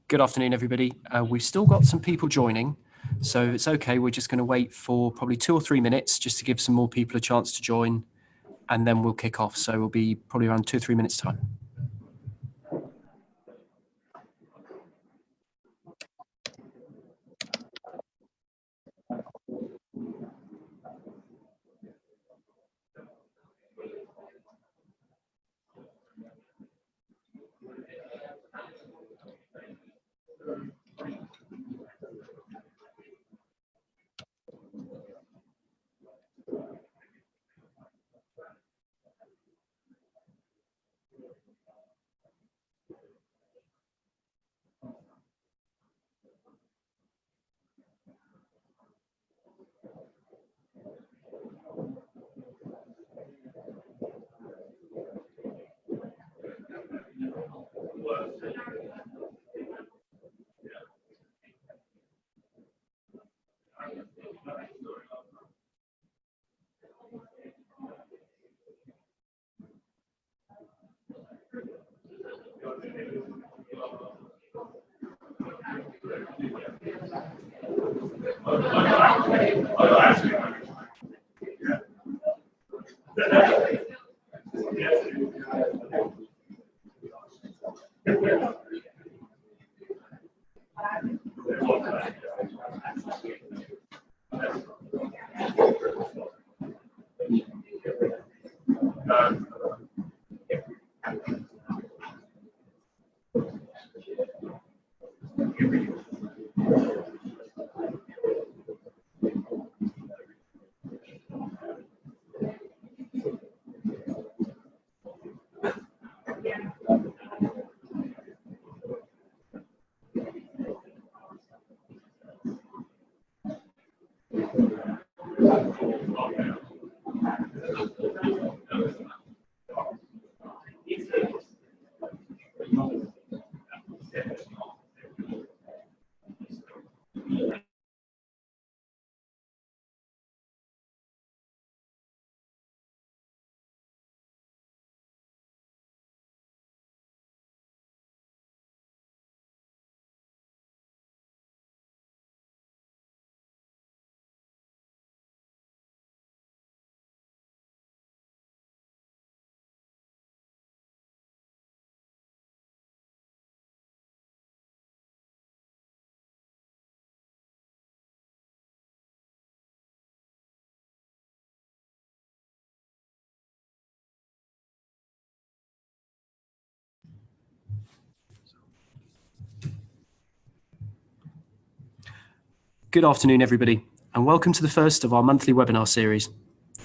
Good afternoon, everybody. We've still got some people joining, so it's okay. We're just going to wait for probably 2 or 3 minutes just to give some more people a chance to join, and then we'll kick off. So we'll be probably around 2 or 3 minutes time. Good afternoon, everybody, and welcome to the first of our monthly webinar series.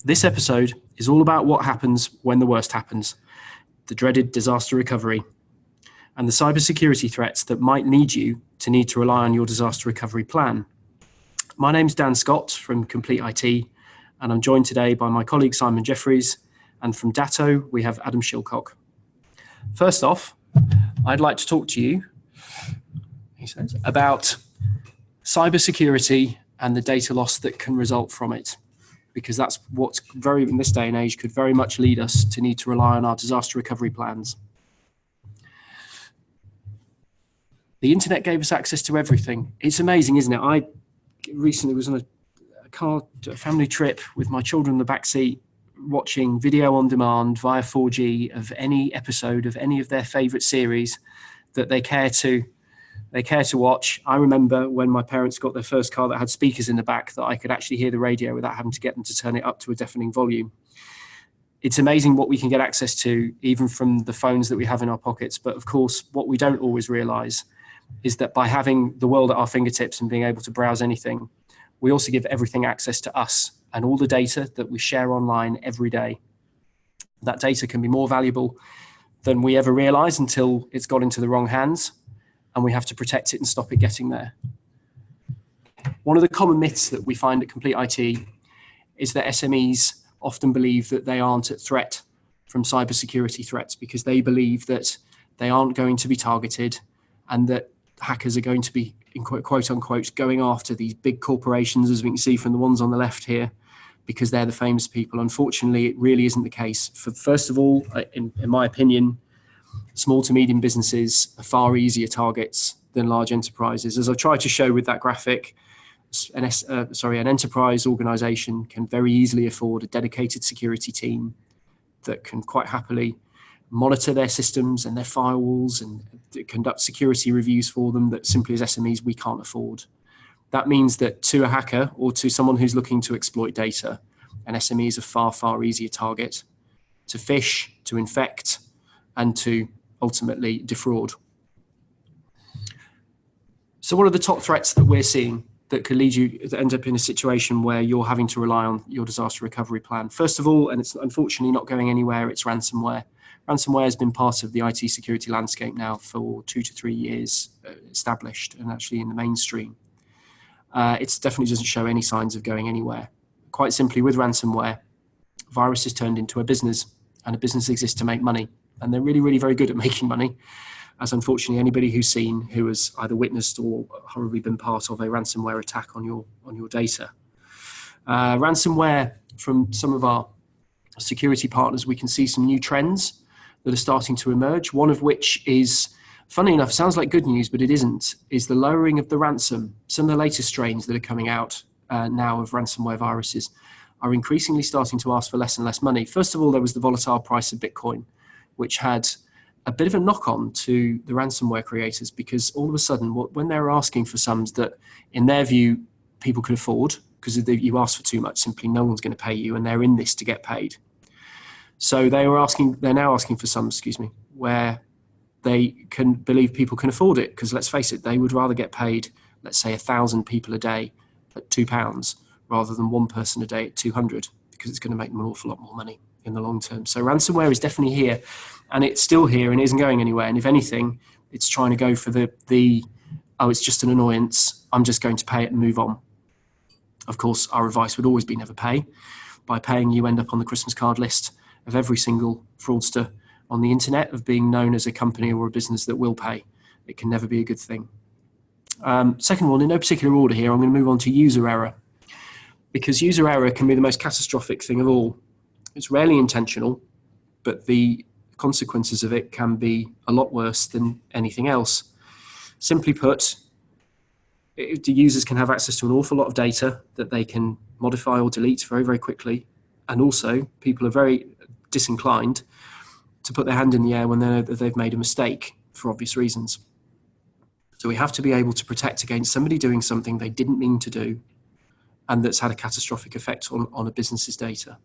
This episode is all about what happens when the worst happens, the dreaded disaster recovery, and the cybersecurity threats that might lead you to need to rely on your disaster recovery plan. My name's Dan Scott from Complete IT, and I'm joined today by my colleague Simon Jeffries, and from Datto, we have Adam Shilcock. First off, I'd like to talk to you, he says, about cybersecurity and the data loss that can result from it, because that's what's in this day and age could very much lead us to need to rely on our disaster recovery plans. The internet gave us access to everything. It's amazing, isn't it? I recently was on a family trip with my children in the back seat, watching video on demand via 4G of any episode of any of their favorite series that they care to watch. I remember when my parents got their first car that had speakers in the back that I could actually hear the radio without having to get them to turn it up to a deafening volume. It's amazing what we can get access to, even from the phones that we have in our pockets. But of course, what we don't always realize is that by having the world at our fingertips and being able to browse anything, we also give everything access to us and all the data that we share online every day. That data can be more valuable than we ever realize until it's got into the wrong hands, and we have to protect it and stop it getting there. One of the common myths that we find at Complete IT is that SMEs often believe that they aren't at threat from cybersecurity threats because they believe that they aren't going to be targeted and that hackers are going to be, in quote unquote, going after these big corporations, as we can see from the ones on the left here, because they're the famous people. Unfortunately, it really isn't the case. First of all, in my opinion, small to medium businesses are far easier targets than large enterprises. As I've tried to show with that graphic, an enterprise organization can very easily afford a dedicated security team that can quite happily monitor their systems and their firewalls and conduct security reviews for them that simply as SMEs we can't afford. That means that to a hacker or to someone who's looking to exploit data, an SME is a far, far easier target to phish, to infect, and to ultimately defraud. So what are the top threats that we're seeing that could lead you to end up in a situation where you're having to rely on your disaster recovery plan? First of all, and it's unfortunately not going anywhere, it's ransomware. Ransomware has been part of the IT security landscape now for 2 to 3 years, established and actually in the mainstream. It definitely doesn't show any signs of going anywhere. Quite simply, with ransomware, virus is turned into a business, and a business exists to make money. And they're really, really very good at making money, as unfortunately anybody who has either witnessed or horribly been part of a ransomware attack on your data. Ransomware, from some of our security partners, we can see some new trends that are starting to emerge, one of which is, funny enough, sounds like good news, but it isn't, is the lowering of the ransom. Some of the latest strains that are coming out now of ransomware viruses are increasingly starting to ask for less and less money. First of all, there was the volatile price of Bitcoin, which had a bit of a knock-on to the ransomware creators, because all of a sudden, when they were asking for sums that, in their view, people could afford, because if you ask for too much, simply no one's going to pay you, and they're in this to get paid. So they're now asking for sums, where they can believe people can afford it, because let's face it, they would rather get paid, let's say 1,000 people a day at £2 rather than one person a day at 200, because it's going to make them an awful lot more money in the long term. So ransomware is definitely here, and it's still here and isn't going anywhere. And if anything, it's trying to go for it's just an annoyance, I'm just going to pay it and move on. Of course, our advice would always be never pay. By paying, you end up on the Christmas card list of every single fraudster on the internet of being known as a company or a business that will pay. It can never be a good thing. Second one, in no particular order here, I'm going to move on to user error, because user error can be the most catastrophic thing of all. It's rarely intentional, but the consequences of it can be a lot worse than anything else. Simply put, the users can have access to an awful lot of data that they can modify or delete very, very quickly. And also, people are very disinclined to put their hand in the air when they know that they've made a mistake for obvious reasons. So we have to be able to protect against somebody doing something they didn't mean to do and that's had a catastrophic effect on a business's data.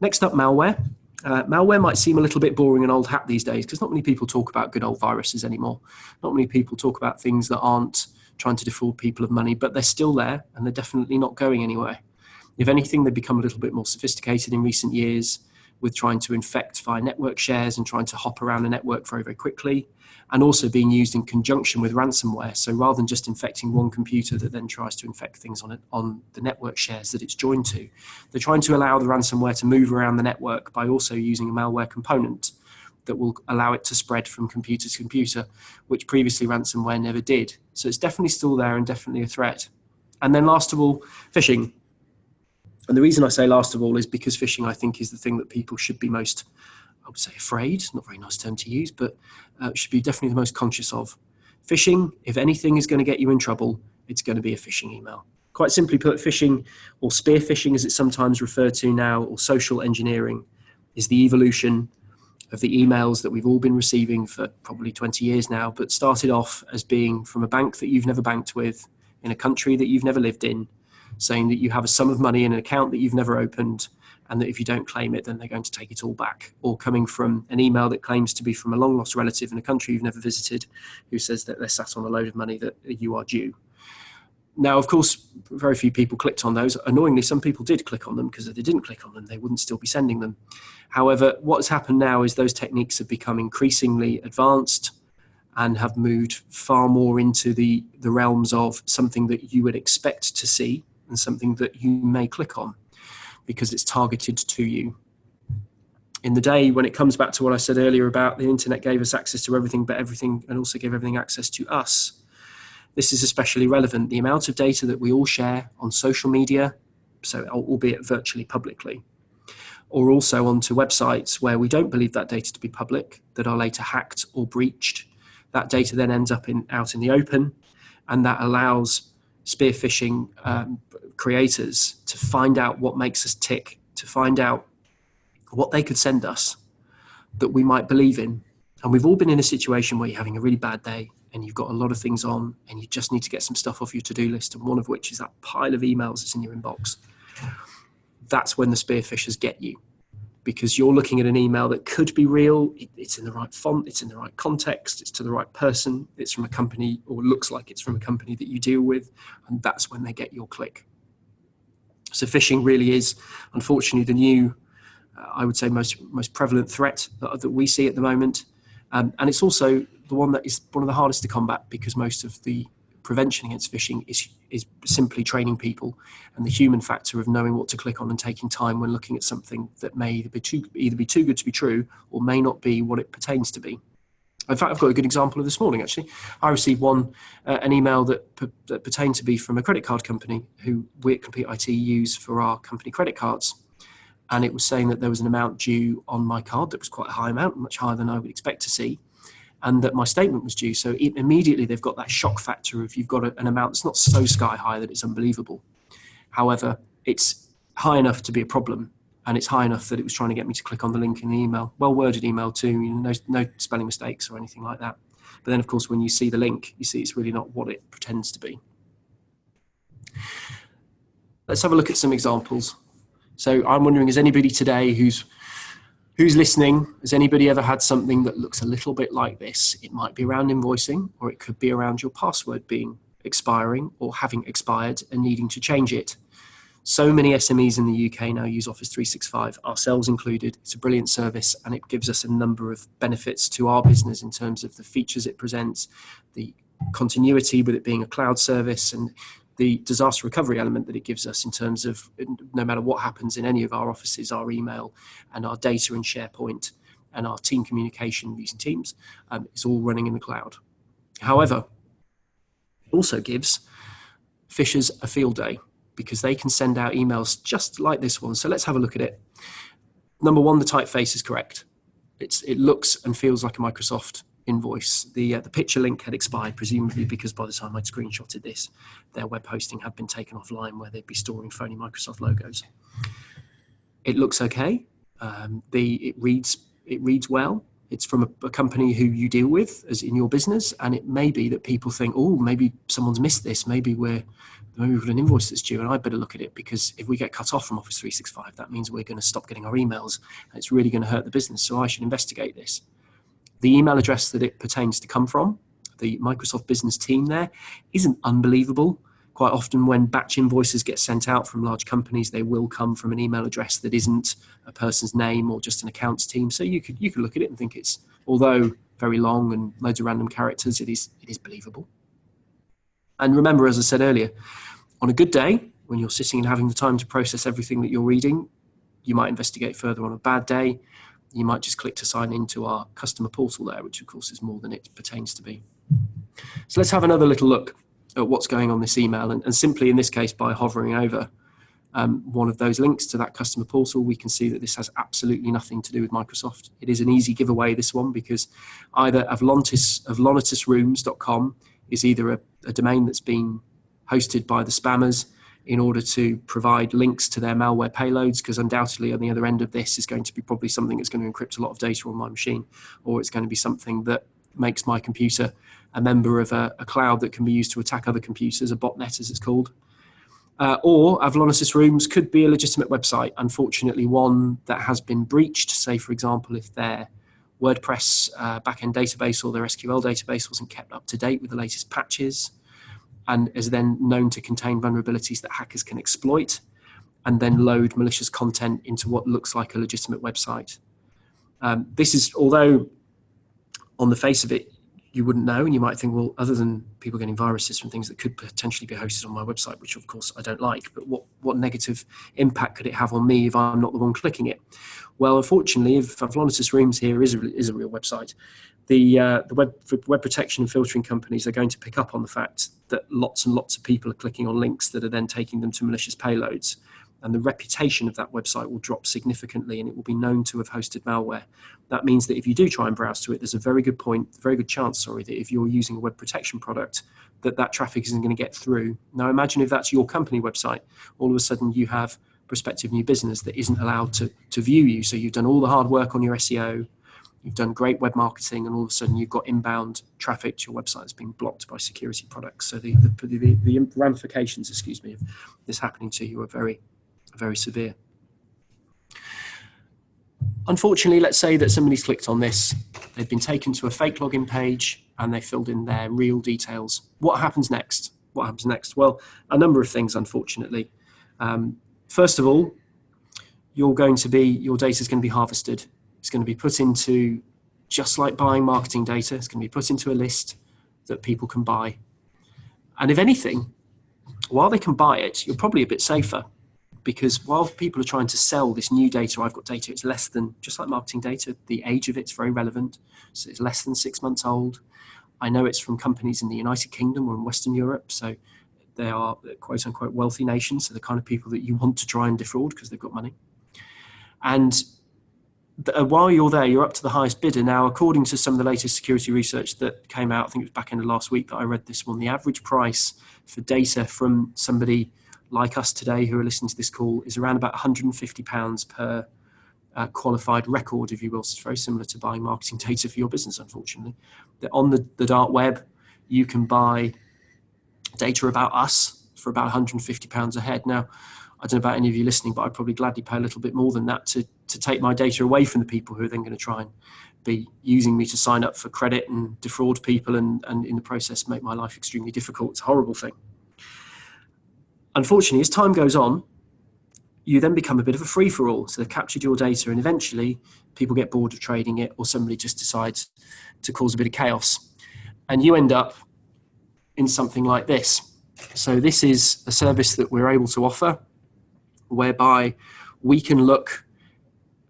Next up, malware. Malware might seem a little bit boring and old hat these days, because not many people talk about good old viruses anymore. Not many people talk about things that aren't trying to defraud people of money, but they're still there and they're definitely not going anywhere. If anything, they've become a little bit more sophisticated in recent years, with trying to infect via network shares and trying to hop around a network very, very quickly, and also being used in conjunction with ransomware. So rather than just infecting one computer that then tries to infect things on the network shares that it's joined to, they're trying to allow the ransomware to move around the network by also using a malware component that will allow it to spread from computer to computer, which previously ransomware never did. So it's definitely still there and definitely a threat. And then last of all, phishing. And the reason I say last of all is because phishing, I think, is the thing that people should be most, I would say, afraid, not a very nice term to use, but should be definitely the most conscious of. Phishing, if anything is going to get you in trouble, it's going to be a phishing email. Quite simply put, phishing, or spear phishing as it's sometimes referred to now, or social engineering, is the evolution of the emails that we've all been receiving for probably 20 years now, but started off as being from a bank that you've never banked with, in a country that you've never lived in, saying that you have a sum of money in an account that you've never opened, and that if you don't claim it, then they're going to take it all back. Or coming from an email that claims to be from a long-lost relative in a country you've never visited, who says that they're sat on a load of money that you are due. Now, of course, very few people clicked on those. Annoyingly, some people did click on them, because if they didn't click on them, they wouldn't still be sending them. However, what's happened now is those techniques have become increasingly advanced and have moved far more into the realms of something that you would expect to see and something that you may click on, because it's targeted to you. In the day, when it comes back to what I said earlier about the internet gave us access to everything but everything, and also gave everything access to us, this is especially relevant. The amount of data that we all share on social media, so albeit virtually publicly, or also onto websites where we don't believe that data to be public, that are later hacked or breached. That data then ends up out in the open, and that allows spear phishing creators to find out what makes us tick, to find out what they could send us that we might believe in. And we've all been in a situation where you're having a really bad day and you've got a lot of things on and you just need to get some stuff off your to-do list, and one of which is that pile of emails that's in your inbox. That's when the spear phishers get you, because you're looking at an email that could be real, it's in the right font, it's in the right context, it's to the right person, it's from a company, or looks like it's from a company that you deal with, and that's when they get your click. So phishing really is, unfortunately, the new, I would say, most prevalent threat that we see at the moment. And it's also the one that is one of the hardest to combat, because most of the prevention against phishing is simply training people, and the human factor of knowing what to click on and taking time when looking at something that may either be too good to be true or may not be what it pertains to be. In fact, I've got a good example of this morning, actually. I received an email that pertained to be from a credit card company who we at Complete IT use for our company credit cards. And it was saying that there was an amount due on my card that was quite a high amount, much higher than I would expect to see, and that my statement was due. So immediately they've got that shock factor of you've got an amount that's not so sky high that it's unbelievable. However, it's high enough to be a problem, and it's high enough that it was trying to get me to click on the link in the email. Well-worded email too, no spelling mistakes or anything like that. But then, of course, when you see the link, you see it's really not what it pretends to be. Let's have a look at some examples. So I'm wondering, is anybody today who's listening, has anybody ever had something that looks a little bit like this? It might be around invoicing, or it could be around your password expiring or having expired and needing to change it. So many SMEs in the UK now use Office 365, ourselves included. It's a brilliant service, and it gives us a number of benefits to our business in terms of the features it presents, the continuity with it being a cloud service, and the disaster recovery element that it gives us in terms of no matter what happens in any of our offices, our email and our data in SharePoint and our team communication using Teams, is all running in the cloud. However, it also gives phishers a field day, because they can send out emails just like this one. So let's have a look at it. Number one, the typeface is correct. It looks and feels like a Microsoft invoice. The picture link had expired, presumably because by the time I'd screenshotted this, their web hosting had been taken offline where they'd be storing phony Microsoft logos. It looks okay. It reads well. It's from a company who you deal with as in your business, and it may be that people think, oh, maybe someone's missed this. Maybe we've got an invoice that's due, and I better look at it, because if we get cut off from Office 365, that means we're going to stop getting our emails, and it's really going to hurt the business. So I should investigate this. The email address that it pertains to come from, the Microsoft Business team there, isn't unbelievable. Quite often when batch invoices get sent out from large companies, they will come from an email address that isn't a person's name or just an accounts team. So you could look at it and think it's, although very long and loads of random characters, it is believable. And remember, as I said earlier, on a good day, when you're sitting and having the time to process everything that you're reading, you might investigate further. On a bad day, you might just click to sign into our customer portal there, which of course is more than it pertains to be. So let's have another little look at what's going on this email. And simply in this case, by hovering over one of those links to that customer portal, we can see that this has absolutely nothing to do with Microsoft. It is an easy giveaway, this one, because either avlonitusrooms.com is either a domain that's been hosted by the spammers in order to provide links to their malware payloads, because undoubtedly on the other end of this is going to be probably something that's going to encrypt a lot of data on my machine, or it's going to be something that makes my computer a member of a cloud that can be used to attack other computers, a botnet as it's called. Or Avlonitus Rooms could be a legitimate website, unfortunately one that has been breached. Say, for example, if their WordPress backend database or their SQL database wasn't kept up to date with the latest patches, and is then known to contain vulnerabilities that hackers can exploit and then load malicious content into what looks like a legitimate website. This is, although on the face of it, you wouldn't know, and you might think, well, other than people getting viruses from things that could potentially be hosted on my website, which of course I don't like, but what negative impact could it have on me if I'm not the one clicking it? Well, unfortunately, if Avlonitus Rooms here is a real website, the web protection and filtering companies are going to pick up on the fact that lots and lots of people are clicking on links that are then taking them to malicious payloads. and the reputation of that website will drop significantly, and it will be known to have hosted malware. That means that if you do try and browse to it, there's a very good chance, that if you're using a web protection product, that traffic isn't going to get through. Now imagine if that's your company website, all of a sudden you have prospective new business that isn't allowed to view you. So you've done all the hard work on your SEO, you've done great web marketing, and all of a sudden you've got inbound traffic to your website that's being blocked by security products. So the ramifications, of this happening to you are very, very severe. Unfortunately, let's say that somebody's clicked on this, they've been taken to a fake login page, and they filled in their real details. What happens next? Well, a number of things, unfortunately. First of all, your data is going to be harvested. It's going to be put into, just like buying marketing data, it's going to be put into a list that people can buy. And if anything, while they can buy it, you're probably a bit safer, because while people are trying to sell this new data, I've got data, it's less than, just like marketing data, the age of it's very relevant. So it's less than 6 months old. I know it's from companies in the United Kingdom or in Western Europe. So they are quote unquote wealthy nations. So the kind of people that you want to try and defraud because they've got money. And while you're there, you're up to the highest bidder. Now, according to some of the latest security research that came out, I think it was back end of last week that I read this one, the average price for data from somebody like us today who are listening to this call is around about £150 per qualified record, if you will. So it's very similar to buying marketing data for your business, unfortunately. On the dark web, you can buy data about us for about £150 a head. Now, I don't know about any of you listening, but I'd probably gladly pay a little bit more than that to take my data away from the people who are then going to try and be using me to sign up for credit and defraud people and in the process make my life extremely difficult. It's a horrible thing. Unfortunately, as time goes on, you then become a bit of a free-for-all. So they've captured your data, and eventually people get bored of trading it, or somebody just decides to cause a bit of chaos. And you end up in something like this. So this is a service that we're able to offer, whereby we can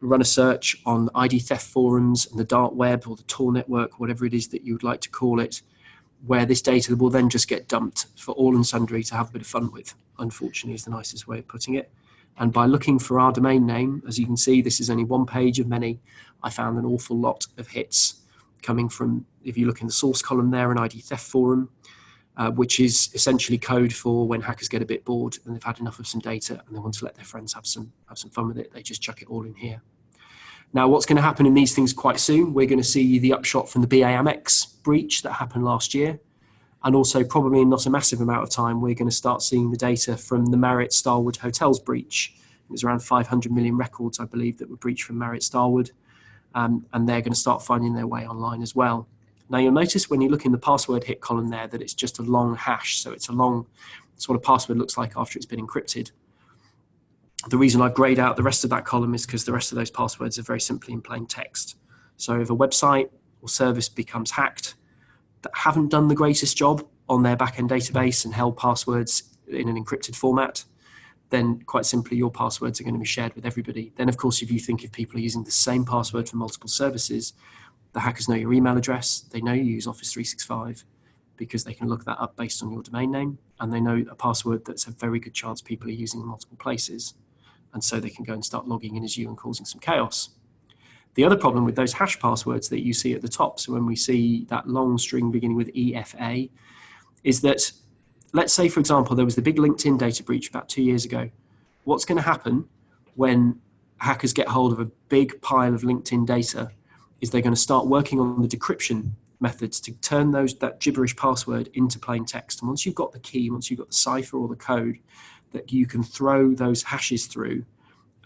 run a search on ID theft forums and the dark web or the Tor network, whatever it is that you would like to call it, where this data will then just get dumped for all and sundry to have a bit of fun with, unfortunately, is the nicest way of putting it. And by looking for our domain name, as you can see, this is only one page of many. I found an awful lot of hits coming from, if you look in the source column there, an ID theft forum, which is essentially code for when hackers get a bit bored and they've had enough of some data and they want to let their friends have some fun with it. They just chuck it all in here. Now, what's going to happen in these things quite soon, we're going to see the upshot from the BA Amex breach that happened last year. And also, probably in not a massive amount of time, we're going to start seeing the data from the Marriott Starwood Hotels breach. It was around 500 million records, I believe, that were breached from Marriott Starwood. And they're going to start finding their way online as well. Now, you'll notice when you look in the password hit column there that it's just a long hash. So it's what a password looks like after it's been encrypted. The reason I've grayed out the rest of that column is because the rest of those passwords are very simply in plain text. So if a website or service becomes hacked that haven't done the greatest job on their backend database and held passwords in an encrypted format, then quite simply your passwords are going to be shared with everybody. Then, of course, if people are using the same password for multiple services, the hackers know your email address, they know you use Office 365 because they can look that up based on your domain name, and they know a password that's a very good chance people are using in multiple places. And so they can go and start logging in as you and causing some chaos. The other problem with those hash passwords that you see at the top, so when we see that long string beginning with EFA, is that, let's say, for example, there was the big LinkedIn data breach about 2 years ago. What's going to happen when hackers get hold of a big pile of LinkedIn data is they're going to start working on the decryption methods to turn that gibberish password into plain text. And once you've got the key, once you've got the cipher or the code that you can throw those hashes through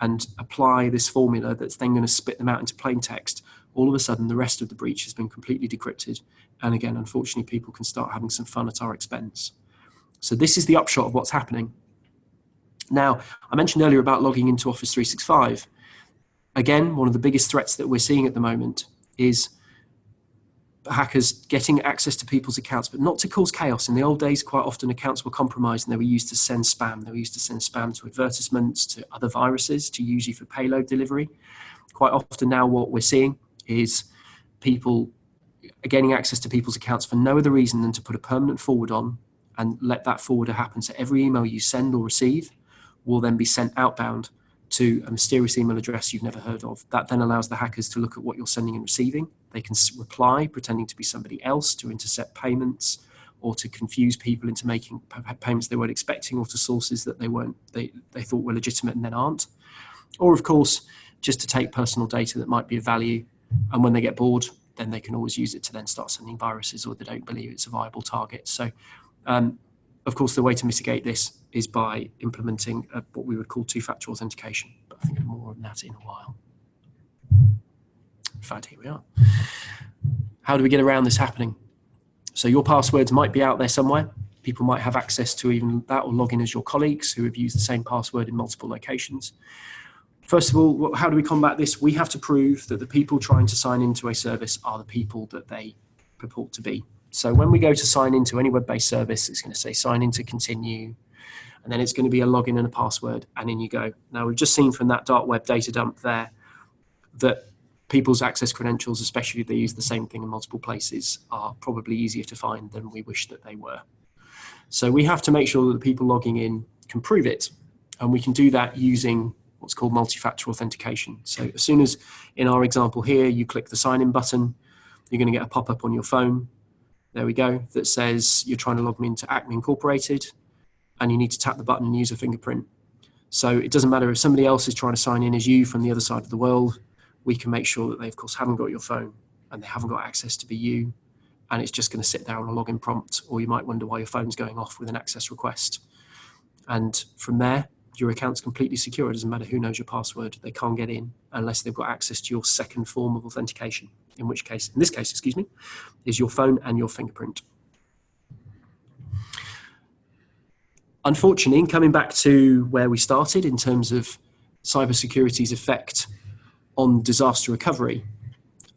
and apply this formula that's then going to spit them out into plain text, all of a sudden the rest of the breach has been completely decrypted. And again, unfortunately, people can start having some fun at our expense. So this is the upshot of what's happening. Now, I mentioned earlier about logging into Office 365. Again, one of the biggest threats that we're seeing at the moment is hackers getting access to people's accounts, but not to cause chaos. In the old days, quite often accounts were compromised and they were used to send spam. They were used to send spam to advertisements, to other viruses, to usually for payload delivery. Quite often now what we're seeing is people gaining access to people's accounts for no other reason than to put a permanent forward on and let that forwarder happen. So every email you send or receive will then be sent outbound to a mysterious email address you've never heard of. That then allows the hackers to look at what you're sending and receiving. They can reply, pretending to be somebody else, to intercept payments, or to confuse people into making payments they weren't expecting, or to sources that they thought were legitimate and then aren't. Or, of course, just to take personal data that might be of value, and when they get bored, then they can always use it to then start sending viruses, or they don't believe it's a viable target. So, of course, the way to mitigate this is by implementing what we would call two-factor authentication. But I think more on that in a while. In fact, here we are. How do we get around this happening? So your passwords might be out there somewhere. People might have access to even that, or log in as your colleagues who have used the same password in multiple locations. First of all, how do we combat this? We have to prove that the people trying to sign into a service are the people that they purport to be. So when we go to sign into any web-based service, it's going to say sign in to continue, and then it's going to be a login and a password, and in you go. Now, we've just seen from that dark web data dump there that people's access credentials, especially if they use the same thing in multiple places, are probably easier to find than we wish that they were. So we have to make sure that the people logging in can prove it, and we can do that using what's called multi-factor authentication. So as soon as, in our example here, you click the sign-in button, you're going to get a pop-up on your phone. There we go, that says you're trying to log into Acme Incorporated, and you need to tap the button and use a fingerprint. So it doesn't matter if somebody else is trying to sign in as you from the other side of the world. We can make sure that they, of course, haven't got your phone and they haven't got access to be you, and it's just going to sit there on a login prompt, or you might wonder why your phone's going off with an access request. And from there, your account's completely secure. It doesn't matter who knows your password. They can't get in unless they've got access to your second form of authentication, in this case, is your phone and your fingerprint. Unfortunately, coming back to where we started in terms of cybersecurity's effect on disaster recovery,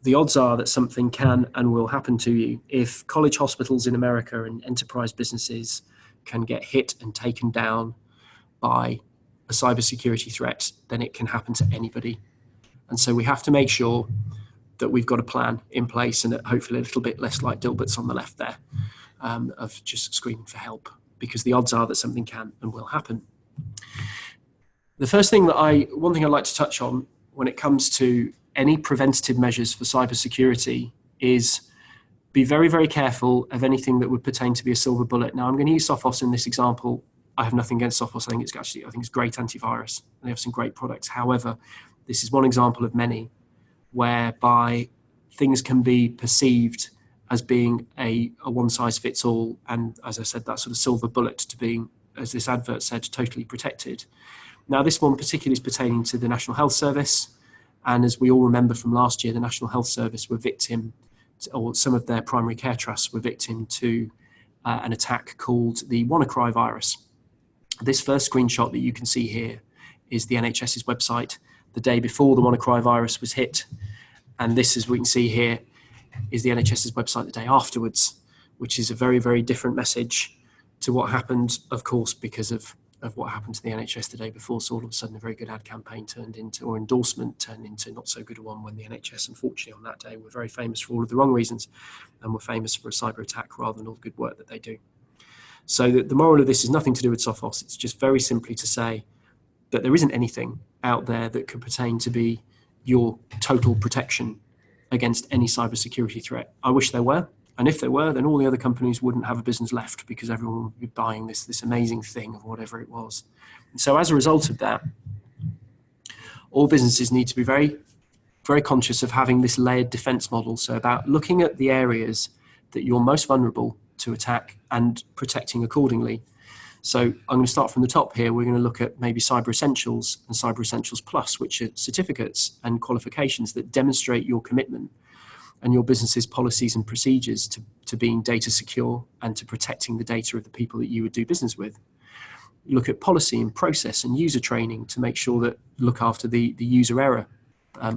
the odds are that something can and will happen to you. If college hospitals in America and enterprise businesses can get hit and taken down by a cybersecurity threat, then it can happen to anybody. And so we have to make sure that we've got a plan in place, and that hopefully a little bit less like Dilbert's on the left there, of just screaming for help, because the odds are that something can and will happen. The first thing one thing I'd like to touch on when it comes to any preventative measures for cybersecurity is be very, very careful of anything that would pertain to be a silver bullet. Now, I'm going to use Sophos in this example. I have nothing against Sophos. I think it's great antivirus, and they have some great products. However, this is one example of many whereby things can be perceived as being a one-size-fits-all, and as I said, that sort of silver bullet to being, as this advert said, totally protected. Now, this one particularly is pertaining to the National Health Service, and as we all remember from last year, the National Health Service were victim, or some of their primary care trusts were victim to an attack called the WannaCry virus. This first screenshot that you can see here is the NHS's website the day before the WannaCry virus was hit, and this, as we can see here, is the NHS's website the day afterwards, which is a very, very different message to what happened, of course, because of what happened to the NHS the day before. So all of a sudden, a very good ad campaign or endorsement turned into not so good a one, when the NHS, unfortunately, on that day were very famous for all of the wrong reasons, and were famous for a cyber attack rather than all the good work that they do. So the moral of this is nothing to do with Sophos. It's just very simply to say that there isn't anything out there that could pertain to be your total protection against any cybersecurity threat. I wish there were, and if there were, then all the other companies wouldn't have a business left, because everyone would be buying this amazing thing of whatever it was. And so as a result of that, all businesses need to be very, very conscious of having this layered defense model. So about looking at the areas that you're most vulnerable to attack and protecting accordingly. So I'm going to start from the top here. We're going to look at maybe Cyber Essentials and Cyber Essentials Plus, which are certificates and qualifications that demonstrate your commitment and your business's policies and procedures to being data secure and to protecting the data of the people that you would do business with. You look at policy and process and user training to make sure that look after the user error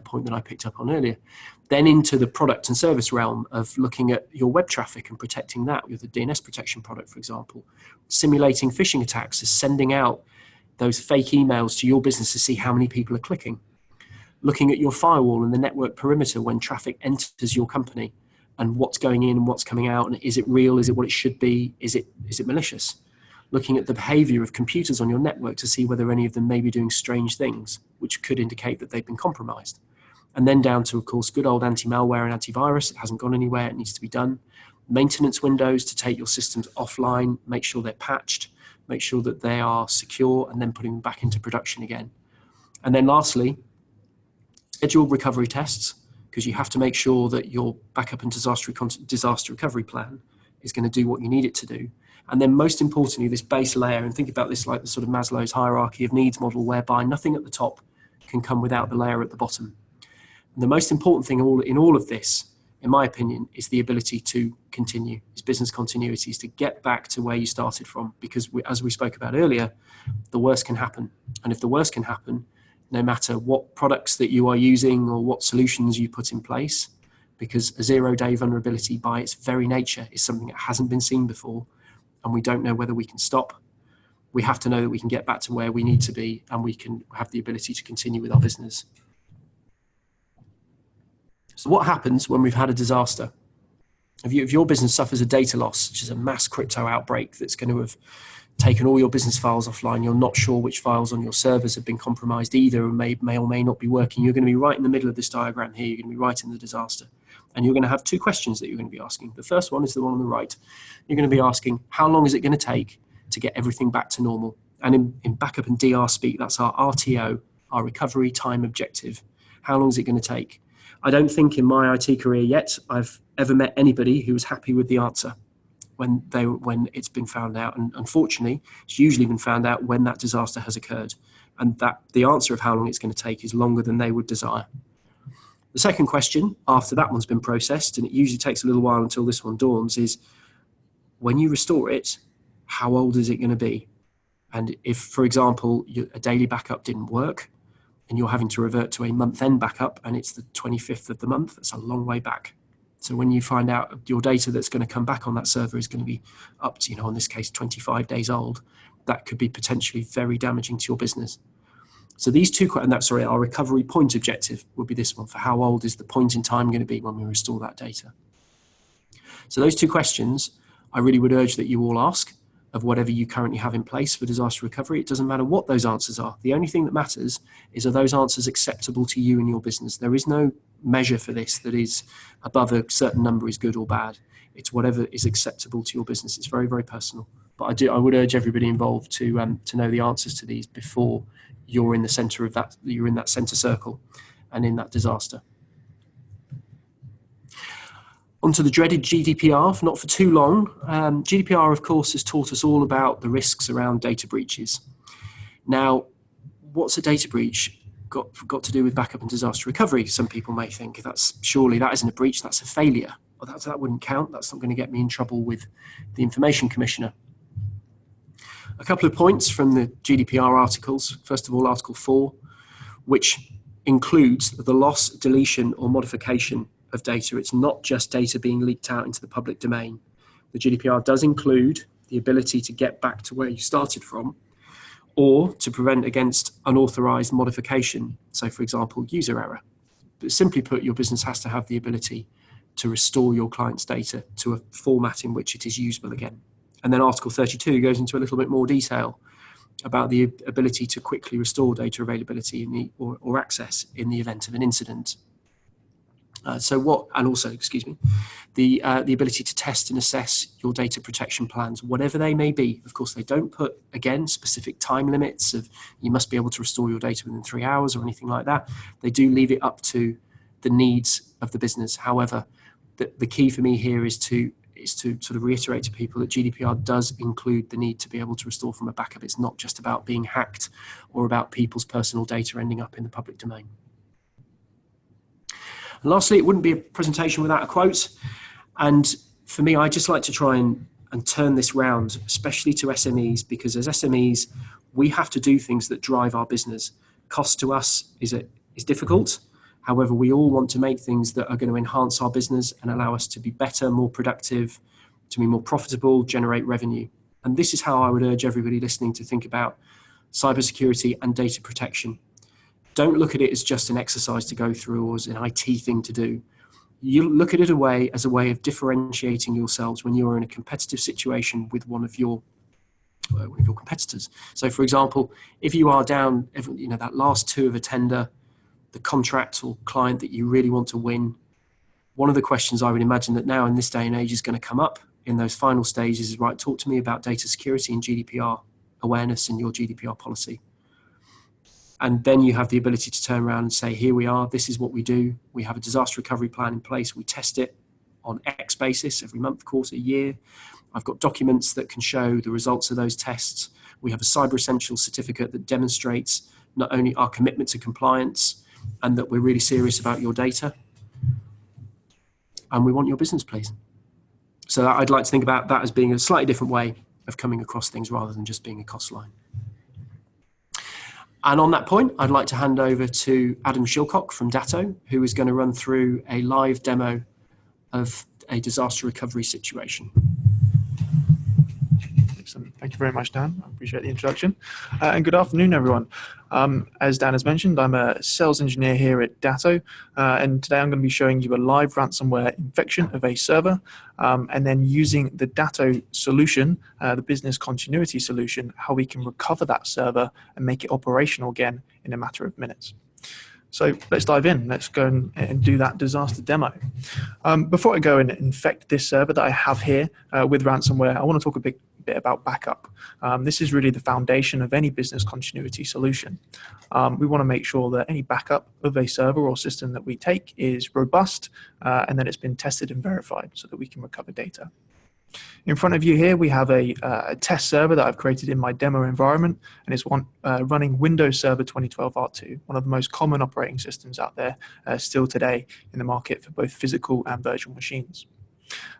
point that I picked up on earlier. Then into the product and service realm of looking at your web traffic and protecting that with a DNS protection product, for example. Simulating phishing attacks is sending out those fake emails to your business to see how many people are clicking. Looking at your firewall and the network perimeter when traffic enters your company, and what's going in and what's coming out, and is it real, is it what it should be, is it malicious? looking at the behavior of computers on your network to see whether any of them may be doing strange things, which could indicate that they've been compromised. And then down to, of course, good old anti-malware and antivirus. It hasn't gone anywhere. It needs to be done. Maintenance windows to take your systems offline, make sure they're patched, make sure that they are secure, and then putting them back into production again. And then lastly, scheduled recovery tests, because you have to make sure that your backup and disaster recovery plan is going to do what you need it to do. And then most importantly, this base layer, and think about this like the sort of Maslow's hierarchy of needs model, whereby nothing at the top can come without the layer at the bottom. And the most important thing in all of this, in my opinion, is the ability to continue, is business continuity, is to get back to where you started from. Because as we spoke about earlier, the worst can happen. And if the worst can happen, no matter what products that you are using or what solutions you put in place, because a zero-day vulnerability by its very nature is something that hasn't been seen before, and we don't know whether we can stop. We have to know that we can get back to where we need to be, and we can have the ability to continue with our business. So what happens when we've had a disaster? If your business suffers a data loss, which is a mass crypto outbreak that's going to have taken all your business files offline, you're not sure which files on your servers have been compromised either, and may or may not be working, you're going to be right in the middle of this diagram here. You're going to be right in the disaster. And you're going to have two questions that you're going to be asking. The first one is the one on the right. You're going to be asking, how long is it going to take to get everything back to normal? And in backup and DR speak, that's our RTO, our recovery time objective. How long is it going to take? I don't think in my IT career yet I've ever met anybody who was happy with the answer when it's been found out. And unfortunately, it's usually been found out when that disaster has occurred. And that the answer of how long it's going to take is longer than they would desire. The second question, after that one's been processed, and it usually takes a little while until this one dawns, is when you restore it, how old is it going to be? And if, for example, a daily backup didn't work and you're having to revert to a month-end backup and it's the 25th of the month, that's a long way back. So when you find out your data that's going to come back on that server is going to be up to, in this case, 25 days old, that could be potentially very damaging to your business. So these two, and that's, our recovery point objective would be this one, for how old is the point in time going to be when we restore that data? So those two questions, I really would urge that you all ask of whatever you currently have in place for disaster recovery. It doesn't matter what those answers are. The only thing that matters is, are those answers acceptable to you and your business? There is no measure for this that is above a certain number is good or bad. It's whatever is acceptable to your business. It's very, very personal. But I would urge everybody involved to know the answers to these before you're in the center of that, you're in that center circle and in that disaster. Onto the dreaded GDPR, not for too long. GDPR, of course, has taught us all about the risks around data breaches. Now, what's a data breach got to do with backup and disaster recovery? Some people may think surely that isn't a breach, that's a failure. Well, that wouldn't count. That's not going to get me in trouble with the Information Commissioner. A couple of points from the GDPR articles. First of all, Article 4, which includes the loss, deletion, or modification of data. It's not just data being leaked out into the public domain. The GDPR does include the ability to get back to where you started from, or to prevent against unauthorized modification. So, for example, user error. But simply put, your business has to have the ability to restore your client's data to a format in which it is usable again. And then Article 32 goes into a little bit more detail about the ability to quickly restore data availability or access in the event of an incident. The ability to test and assess your data protection plans, whatever they may be. Of course, they don't put, again, specific time limits of you must be able to restore your data within 3 hours or anything like that. They do leave it up to the needs of the business. However, the key for me here is to sort of reiterate to people that GDPR does include the need to be able to restore from a backup. It's not just about being hacked or about people's personal data ending up in the public domain. And lastly, it wouldn't be a presentation without a quote. And for me, I just like to try and turn this round, especially to SMEs, because as SMEs, we have to do things that drive our business. Cost to us is difficult. However, we all want to make things that are going to enhance our business and allow us to be better, more productive, to be more profitable, generate revenue. And this is how I would urge everybody listening to think about cybersecurity and data protection. Don't look at it as just an exercise to go through or as an IT thing to do. You look at it as a way of differentiating yourselves when you're in a competitive situation with one of your one of your competitors. So, for example, if you are down, that last two of a tender, the contract or client that you really want to win, one of the questions I would imagine that now in this day and age is going to come up in those final stages is, right, talk to me about data security and GDPR awareness in your GDPR policy. And then you have the ability to turn around and say, here we are, this is what we do. We have a disaster recovery plan in place. We test it on X basis every month, quarter, year. I've got documents that can show the results of those tests. We have a Cyber Essentials certificate that demonstrates not only our commitment to compliance and that we're really serious about your data, and we want your business, please. So I'd like to think about that as being a slightly different way of coming across things rather than just being a cost line. And on that point, I'd like to hand over to Adam Shilcock from Datto, who is going to run through a live demo of a disaster recovery situation. Excellent. Thank you very much, Dan. I appreciate the introduction. And good afternoon, everyone. As Dan has mentioned, I'm a sales engineer here at Datto, and today I'm going to be showing you a live ransomware infection of a server, and then using the Datto solution, the business continuity solution, how we can recover that server and make it operational again in a matter of minutes. So let's dive in. Let's go and do that disaster demo. Before I go and infect this server that I have here with ransomware, I want to talk a bit about backup. This is really the foundation of any business continuity solution. We want to make sure that any backup of a server or system that we take is robust and that it's been tested and verified so that we can recover data. In front of you here, we have a test server that I've created in my demo environment, and it's running Windows Server 2012 R2, one of the most common operating systems out there still today in the market for both physical and virtual machines.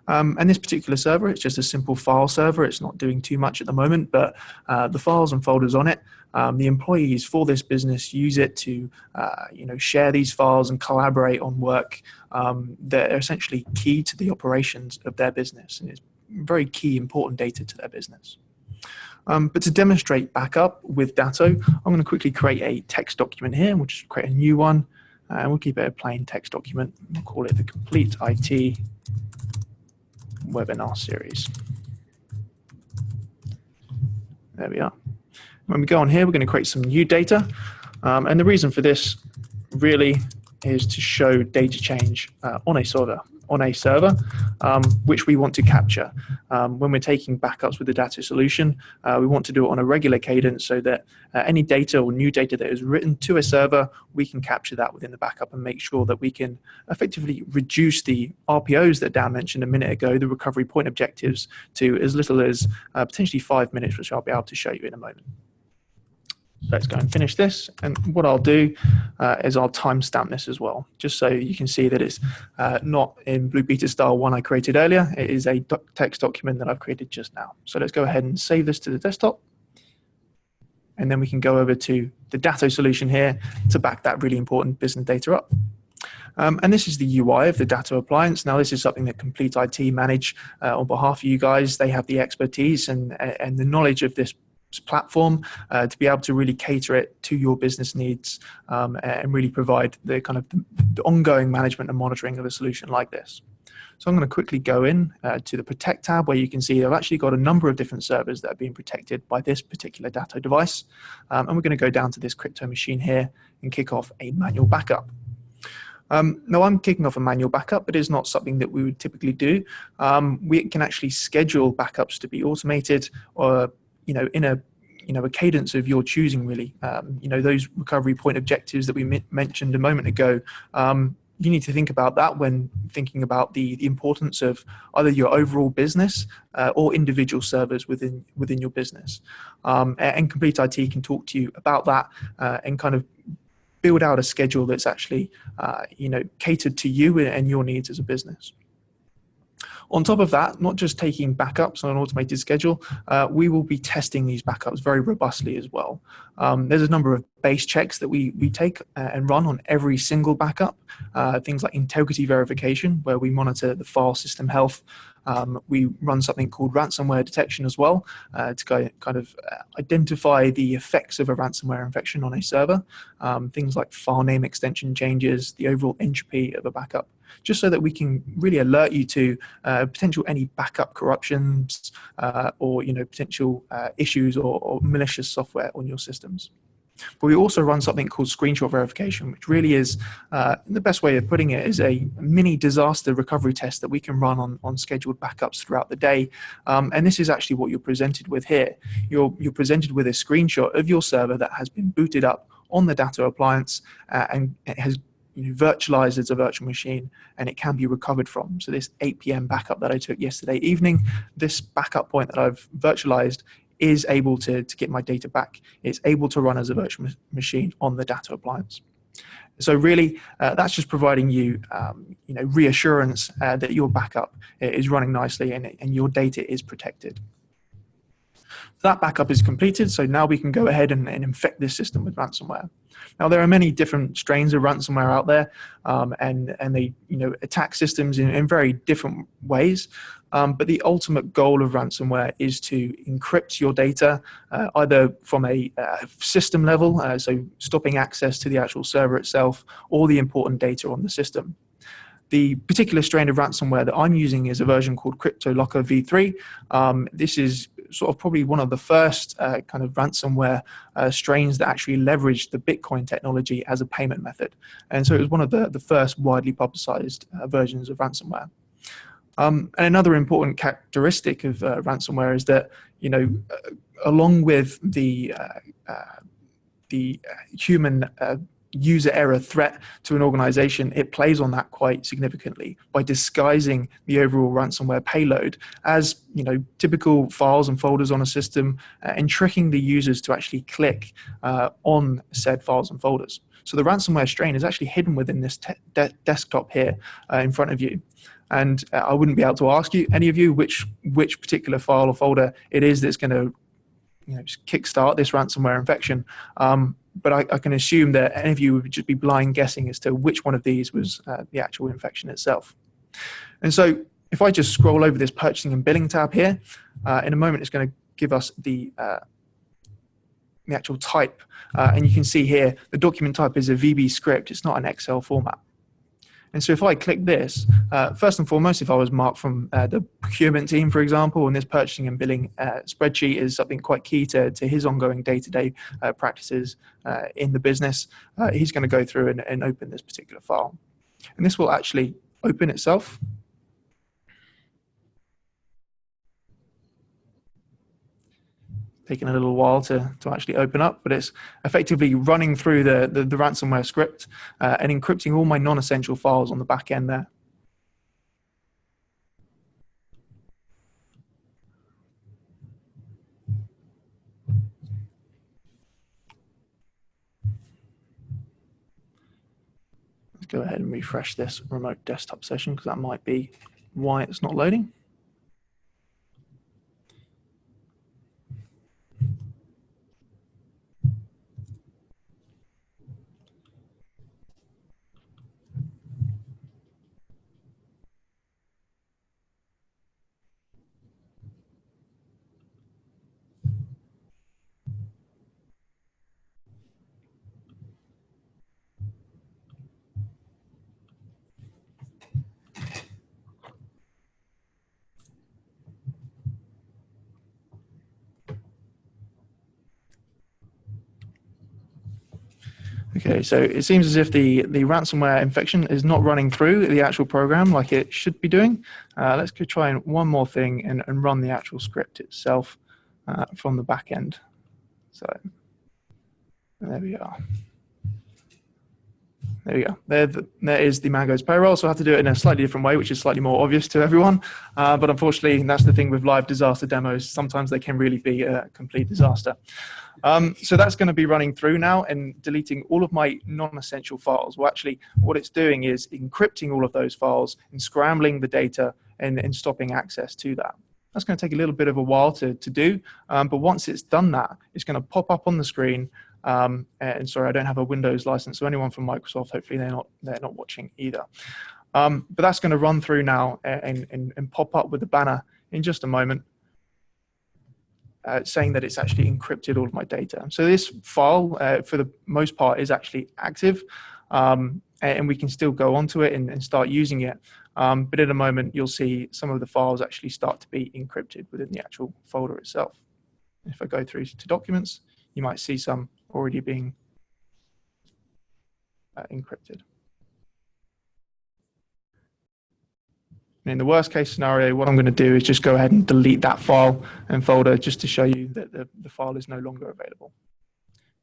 And this particular server, it's just a simple file server. It's not doing too much at the moment, but the files and folders on it, the employees for this business use it to share these files and collaborate on work that are essentially key to the operations of their business, and it's very key, important data to their business. But to demonstrate backup with Datto, I'm going to quickly create a text document here. We'll just create a new one, and we'll keep it a plain text document. We'll call it the Complete IT Webinar Series. There we are. When we go on here, we're going to create some new data. And the reason for this really is to show data change on a server, which we want to capture. When we're taking backups with the Datto solution, we want to do it on a regular cadence so that any data or new data that is written to a server, we can capture that within the backup and make sure that we can effectively reduce the RPOs that Dan mentioned a minute ago, the recovery point objectives, to as little as potentially 5 minutes, which I'll be able to show you in a moment. Let's go and finish this, and what I'll do is I'll timestamp this as well, just so you can see that it's not in Blue Beta style one I created earlier. It is a text document that I've created just now. So let's go ahead and save this to the desktop, and then we can go over to the Datto solution here to back that really important business data up. And this is the UI of the Datto appliance. Now, this is something that Complete IT manage on behalf of you guys. They have the expertise and the knowledge of this platform to be able to really cater it to your business needs and really provide the kind of the ongoing management and monitoring of a solution like this. So I'm going to quickly go in to the Protect tab, where you can see I've actually got a number of different servers that are being protected by this particular Datto device. And we're going to go down to this crypto machine here and kick off a manual backup. Now, I'm kicking off a manual backup, but it's not something that we would typically do. We can actually schedule backups to be automated, or in a cadence of your choosing, really. Those recovery point objectives that we mentioned a moment ago, you need to think about that when thinking about the importance of either your overall business or individual servers within your business. And Complete IT can talk to you about that and kind of build out a schedule that's actually catered to you and your needs as a business. On top of that, not just taking backups on an automated schedule, we will be testing these backups very robustly as well. There's a number of base checks that we take and run on every single backup. Things like integrity verification, where we monitor the file system health. We run something called ransomware detection as well to kind of identify the effects of a ransomware infection on a server. Things like file name extension changes, the overall entropy of a backup, just so that we can really alert you to potential any backup corruptions or potential issues or malicious software on your systems. But we also run something called screenshot verification, which really is, the best way of putting it, is a mini disaster recovery test that we can run on scheduled backups throughout the day. And this is actually what you're presented with here. You're presented with a screenshot of your server that has been booted up on the Data Appliance and it has virtualized as a virtual machine, and it can be recovered from. So this 8 p.m. backup that I took yesterday evening, this backup point that I've virtualized is able to get my data back. It's able to run as a virtual machine on the Data Appliance. So really, that's just providing you, reassurance that your backup is running nicely and your data is protected. That backup is completed, so now we can go ahead and infect this system with ransomware. Now, there are many different strains of ransomware out there, and they attack systems in very different ways. But the ultimate goal of ransomware is to encrypt your data, either from a system level, so stopping access to the actual server itself, or the important data on the system. The particular strain of ransomware that I'm using is a version called CryptoLocker v3. This is sort of probably one of the first kind of ransomware strains that actually leveraged the Bitcoin technology as a payment method. And so it was one of the first widely publicized versions of ransomware. And another important characteristic of ransomware is that, along with the human user error threat to an organization, it plays on that quite significantly by disguising the overall ransomware payload as typical files and folders on a system and tricking the users to actually click on said files and folders. So the ransomware strain is actually hidden within this desktop here in front of you. And I wouldn't be able to ask you, any of you, which particular file or folder it is that's going to kickstart this ransomware infection. But I can assume that any of you would just be blind guessing as to which one of these was the actual infection itself. And so if I just scroll over this purchasing and billing tab here, in a moment it's going to give us the actual type. And you can see here the document type is a VB script. It's not an Excel format. And so if I click this, first and foremost, if I was marked from the procurement team, for example, and this purchasing and billing spreadsheet is something quite key to his ongoing day-to-day practices in the business, he's going to go through and open this particular file. And this will actually open itself. Taking a little while to actually open up, but it's effectively running through the ransomware script and encrypting all my non-essential files on the back end there. Let's go ahead and refresh this remote desktop session because that might be why it's not loading. Okay, so it seems as if the ransomware infection is not running through the actual program like it should be doing. Let's go try one more thing and run the actual script itself from the back end. So there we are. There we go. There is the Mango's payroll. So I have to do it in a slightly different way, which is slightly more obvious to everyone. But unfortunately, that's the thing with live disaster demos. Sometimes they can really be a complete disaster. So that's going to be running through now and deleting all of my non-essential files. Well, actually, what it's doing is encrypting all of those files and scrambling the data and stopping access to that. That's going to take a little bit of a while to do. But once it's done that, it's going to pop up on the screen. And sorry, I don't have a Windows license, so anyone from Microsoft, hopefully they're not watching either. But that's going to run through now and pop up with a banner in just a moment, saying that it's actually encrypted all of my data. So this file, for the most part, is actually active. and we can still go onto it and start using it. But in a moment, you'll see some of the files actually start to be encrypted within the actual folder itself. If I go through to documents, you might see some already being encrypted. And in the worst case scenario, what I'm going to do is just go ahead and delete that file and folder just to show you that the file is no longer available.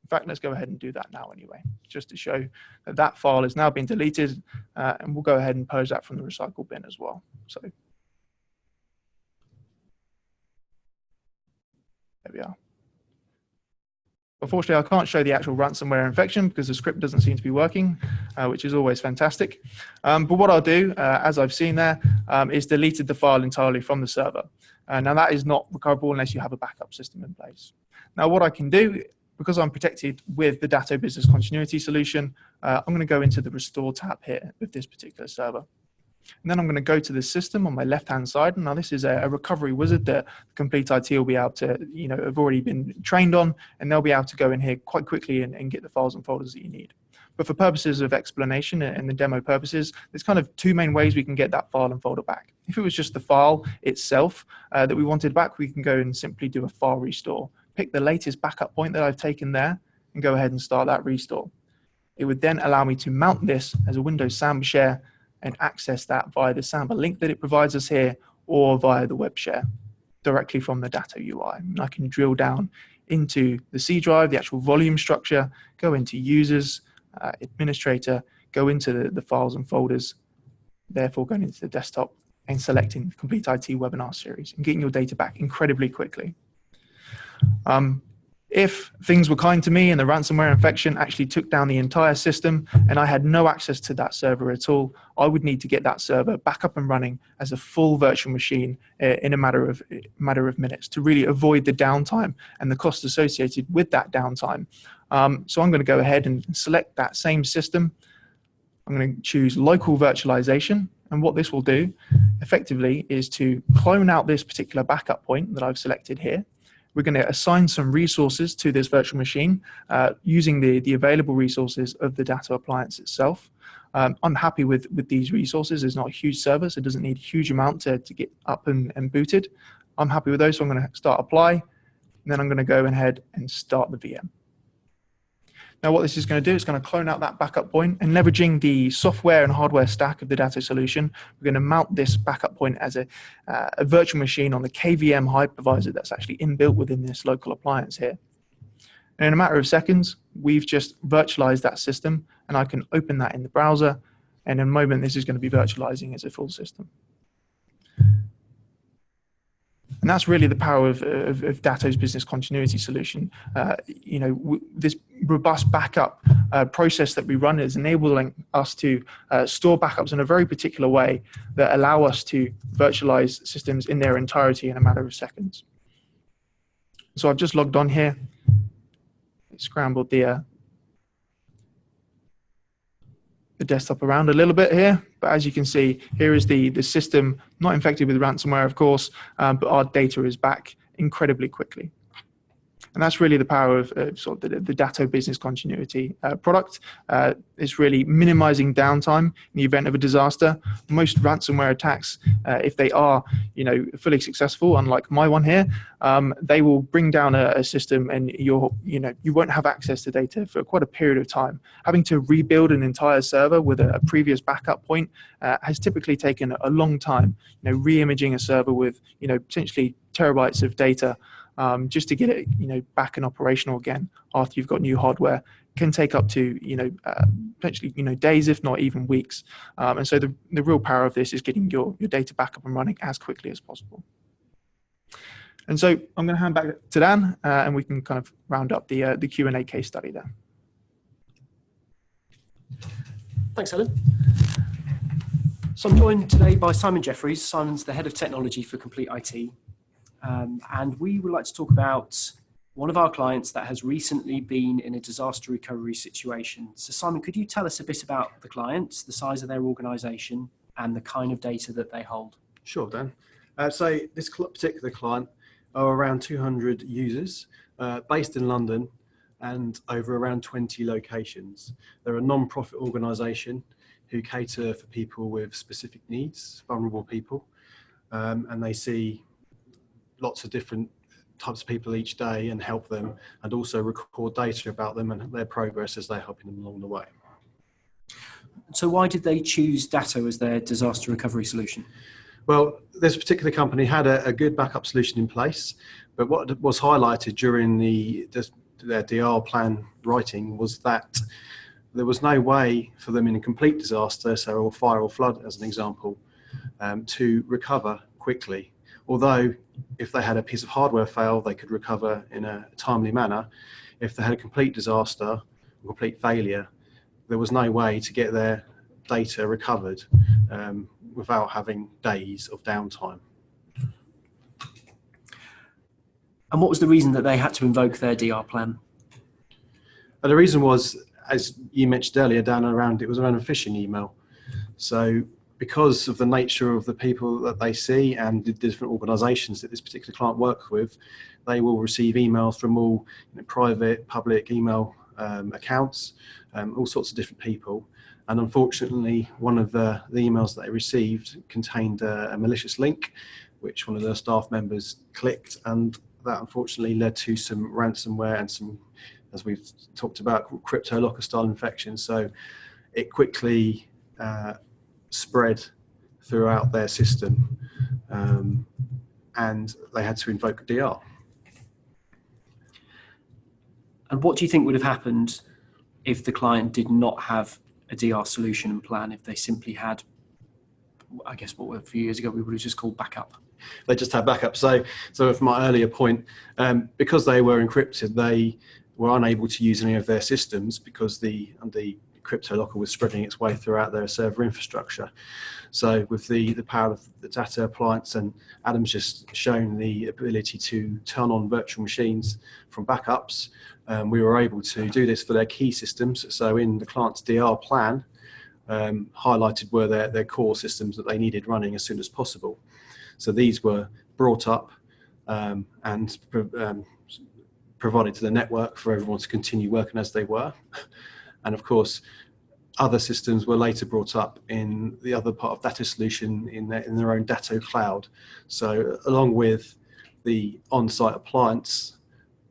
In fact, let's go ahead and do that now anyway, just to show that that file has now been deleted, and we'll go ahead and purge that from the recycle bin as well. So there we are. Unfortunately, I can't show the actual ransomware infection because the script doesn't seem to be working, which is always fantastic. But what I'll do, as I've seen there, is deleted the file entirely from the server. Now that is not recoverable unless you have a backup system in place. Now what I can do, because I'm protected with the Datto Business Continuity solution, I'm going to go into the Restore tab here with this particular server. And then I'm going to go to the system on my left-hand side. Now this is a recovery wizard that Complete IT will be able to, have already been trained on, and they'll be able to go in here quite quickly and get the files and folders that you need. But for purposes of explanation and the demo purposes, there's kind of two main ways we can get that file and folder back. If it was just the file itself that we wanted back, we can go and simply do a file restore. Pick the latest backup point that I've taken there and go ahead and start that restore. It would then allow me to mount this as a Windows Samba share and access that via the Samba link that it provides us here, or via the web share directly from the Datto UI. And I can drill down into the C drive, the actual volume structure, go into users, administrator, go into the files and folders, therefore going into the desktop and selecting Complete IT webinar series and getting your data back incredibly quickly. If things were kind to me and the ransomware infection actually took down the entire system and I had no access to that server at all, I would need to get that server back up and running as a full virtual machine in a matter of minutes to really avoid the downtime and the cost associated with that downtime. So I'm going to go ahead and select that same system. I'm going to choose local virtualization, and what this will do effectively is to clone out this particular backup point that I've selected here. We're going to assign some resources to this virtual machine using the available resources of the Datto appliance itself. I'm happy with these resources. It's not a huge server, so it doesn't need a huge amount to get up and booted. I'm happy with those, so I'm going to start apply, and then I'm going to go ahead and start the VM. Now what this is going to do is going to clone out that backup point, and leveraging the software and hardware stack of the Datto solution, we're going to mount this backup point as a virtual machine on the KVM hypervisor that's actually inbuilt within this local appliance here. And in a matter of seconds, we've just virtualized that system, and I can open that in the browser, and in a moment this is going to be virtualizing as a full system. And that's really the power of Datto's business continuity solution. This robust backup process that we run is enabling us to store backups in a very particular way that allow us to virtualize systems in their entirety in a matter of seconds. So I've just logged on here, scrambled the desktop around a little bit here, but as you can see, here is the system, not infected with ransomware, of course, but our data is back incredibly quickly. And that's really the power of sort of the Datto business continuity product. It's really minimizing downtime in the event of a disaster. Most ransomware attacks, if they are fully successful, unlike my one here, they will bring down a system, and you won't have access to data for quite a period of time. Having to rebuild an entire server with a previous backup point has typically taken a long time. Re-imaging a server with potentially terabytes of data just to get it back and operational again after you've got new hardware can take up to potentially days, if not even weeks. And so the real power of this is getting your data back up and running as quickly as possible. And so I'm going to hand back to Dan, and we can kind of round up the Q&A case study there. Thanks, Alan. So I'm joined today by Simon Jeffries. Simon's the head of technology for Complete IT. And we would like to talk about one of our clients that has recently been in a disaster recovery situation. So Simon, could you tell us a bit about the client, the size of their organization, and the kind of data that they hold? Sure, Dan. So this particular client are around 200 users based in London, and over around 20 locations. They're a non-profit organisation who cater for people with specific needs, vulnerable people, and they see lots of different types of people each day and help them, and also record data about them and their progress as they're helping them along the way. So why did they choose Datto as their disaster recovery solution? Well, this particular company had a good backup solution in place, but what was highlighted during their DR plan writing was that there was no way for them in a complete disaster, so a fire or flood as an example, to recover quickly. Although if they had a piece of hardware fail, they could recover in a timely manner. If they had a complete disaster, a complete failure, there was no way to get their data recovered without having days of downtime. And what was the reason that they had to invoke their DR plan? And the reason was, as you mentioned earlier, it was around a phishing email. So because of the nature of the people that they see and the different organisations that this particular client works with, they will receive emails from all private, public email accounts, all sorts of different people. And unfortunately, one of the emails that they received contained a malicious link, which one of their staff members clicked, and that unfortunately led to some ransomware and some, as we've talked about, crypto locker style infections. So it quickly spread throughout their system, and they had to invoke DR. And what do you think would have happened if the client did not have a DR solution and plan, if they simply had, I guess what a few years ago we would have just called backup? They just had backup. So from my earlier point, because they were encrypted, they were unable to use any of their systems because the crypto locker was spreading its way throughout their server infrastructure. So with the power of the Datto appliance, and Adam's just shown the ability to turn on virtual machines from backups, we were able to do this for their key systems. So in the client's DR plan, highlighted were their core systems that they needed running as soon as possible. So these were brought up and provided to the network for everyone to continue working as they were. And of course, other systems were later brought up in the other part of Datto solution in their own Datto cloud. So along with the on-site appliance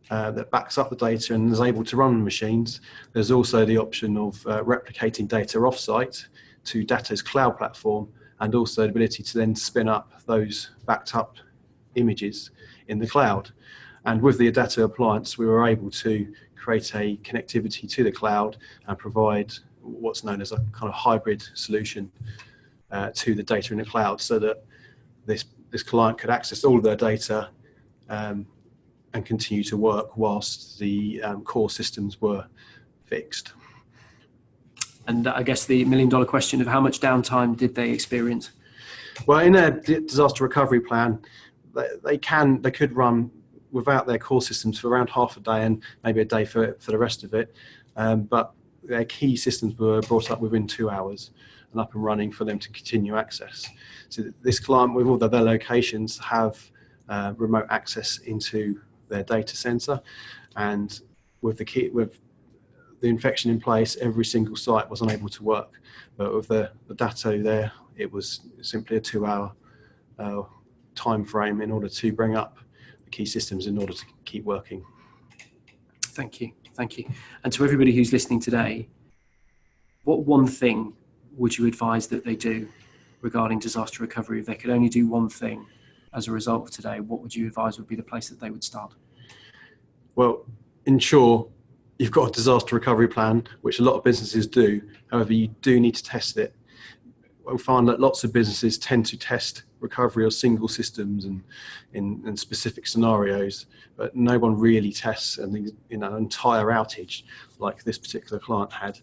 that backs up the data and is able to run machines, there's also the option of replicating data off-site to Datto's cloud platform, and also the ability to then spin up those backed up images in the cloud. And with the Datto appliance, we were able to create a connectivity to the cloud and provide what's known as a kind of hybrid solution to the data in the cloud, so that this client could access all of their data and continue to work whilst the core systems were fixed. And I guess the million-dollar question of how much downtime did they experience? Well, in their disaster recovery plan, they could run without their core systems for around half a day and maybe a day for the rest of it. But their key systems were brought up within 2 hours and up and running for them to continue access. So this client, with all their locations, have remote access into their data center, and with the infection in place, every single site was unable to work. But with the Datto there, it was simply a 2-hour time frame in order to bring up the key systems in order to keep working. Thank you. Thank you. And to everybody who's listening today, what one thing would you advise that they do regarding disaster recovery? If they could only do one thing as a result of today, what would you advise would be the place that they would start? Well, ensure you've got a disaster recovery plan, which a lot of businesses do. However, you do need to test it. We'll find that lots of businesses tend to test recovery of single systems and in specific scenarios, but no one really tests an entire outage like this particular client had.